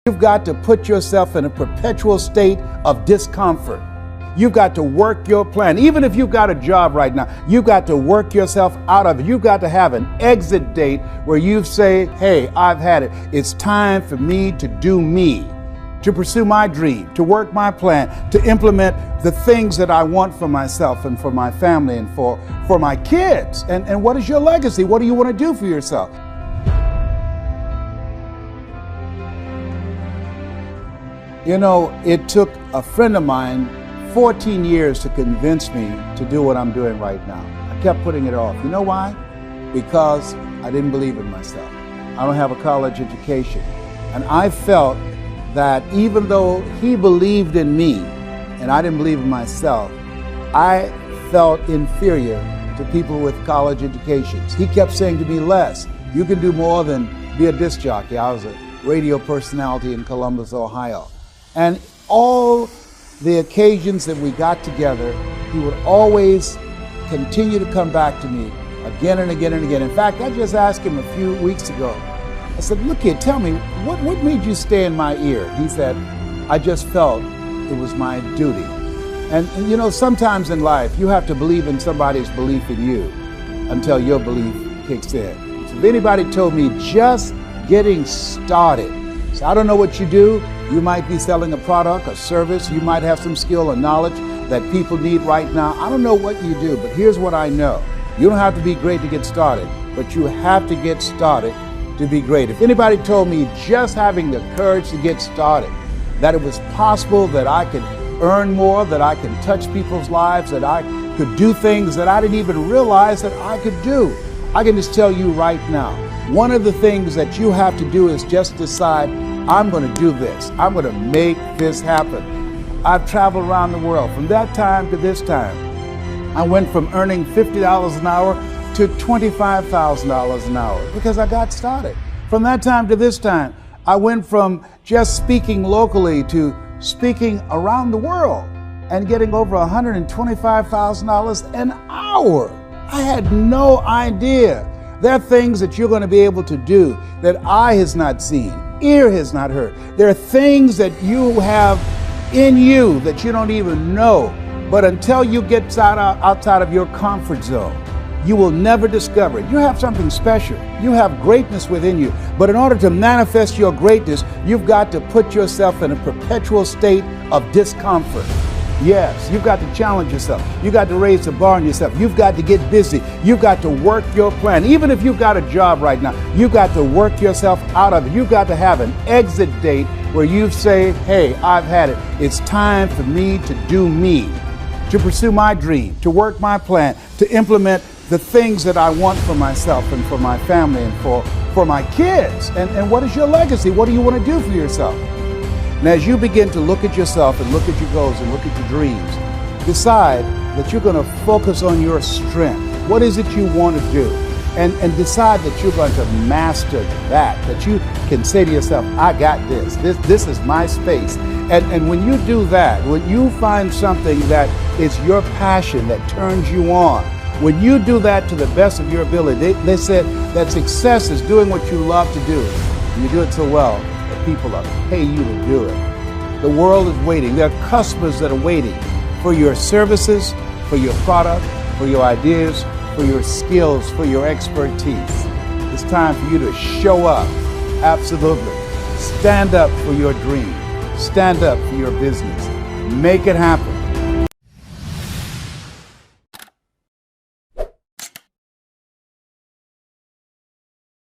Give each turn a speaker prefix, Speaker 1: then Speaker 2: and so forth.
Speaker 1: You've got to put yourself in a perpetual state of discomfort. You've got to work your plan. Even if you've got a job right now, you've got to work yourself out of it. You've got to have an exit date where you say, hey, I've had it. It's time for me to do me, to pursue my dream, to work my plan, to implement the things that I want for myself and for my family and for my kids. And what is your legacy? What do you want to do for yourself? You know, it took a friend of mine 14 years to convince me to do what I'm doing right now. I kept putting it off. You know why? Because I didn't believe in myself. I don't have a college education. And I felt that even though he believed in me and I didn't believe in myself, I felt inferior to people with college educations. He kept saying to me, Les, you can do more than be a disc jockey. I was a radio personality in Columbus, Ohio. And all the occasions that we got together, he would always continue to come back to me again and again and again. In fact, I just asked him a few weeks ago, I said, look here, tell me, what made you stay in my ear? He said, I just felt it was my duty. And you know, sometimes in life, you have to believe in somebody's belief in you until your belief kicks in. So if anybody told me just getting started, so I don't know what you do. You might be selling a product, a service. You might have some skill or knowledge that people need right now. I don't know what you do, but here's what I know. You don't have to be great to get started, but you have to get started to be great. If anybody told me just having the courage to get started, that it was possible that I could earn more, that I could touch people's lives, that I could do things that I didn't even realize that I could do, I can just tell you right now, one of the things that you have to do is just decide, I'm going to do this. I'm going to make this happen. I've traveled around the world. From that time to this time, I went from earning $50 an hour to $25,000 an hour because I got started. From that time to this time, I went from just speaking locally to speaking around the world and getting over $125,000 an hour. I had no idea. There are things that you're going to be able to do that eye has not seen, ear has not heard. There are things that you have in you that you don't even know. But until you get outside of your comfort zone, you will never discover it. You have something special. You have greatness within you. But in order to manifest your greatness, you've got to put yourself in a perpetual state of discomfort. Yes, you've got to challenge yourself. You've got to raise the bar on yourself. You've got to get busy. You've got to work your plan. Even if you've got a job right now, you've got to work yourself out of it. You've got to have an exit date where you say, hey, I've had it. It's time for me to do me, to pursue my dream, to work my plan, to implement the things that I want for myself and for my family and for my kids. And what is your legacy? What do you want to do for yourself? And as you begin to look at yourself and look at your goals and look at your dreams, decide that you're going to focus on your strength. What is it you want to do? And decide that you're going to master that you can say to yourself, I got this. This is my space. And when you do that, when you find something that is your passion that turns you on, when you do that to the best of your ability, they said that success is doing what you love to do. And you do it so well that people are paying you to do it. The world is waiting. There are customers that are waiting for your services, for your product, for your ideas, for your skills, for your expertise. It's time for you to show up. Absolutely. Stand up for your dream. Stand up for your business. Make it happen.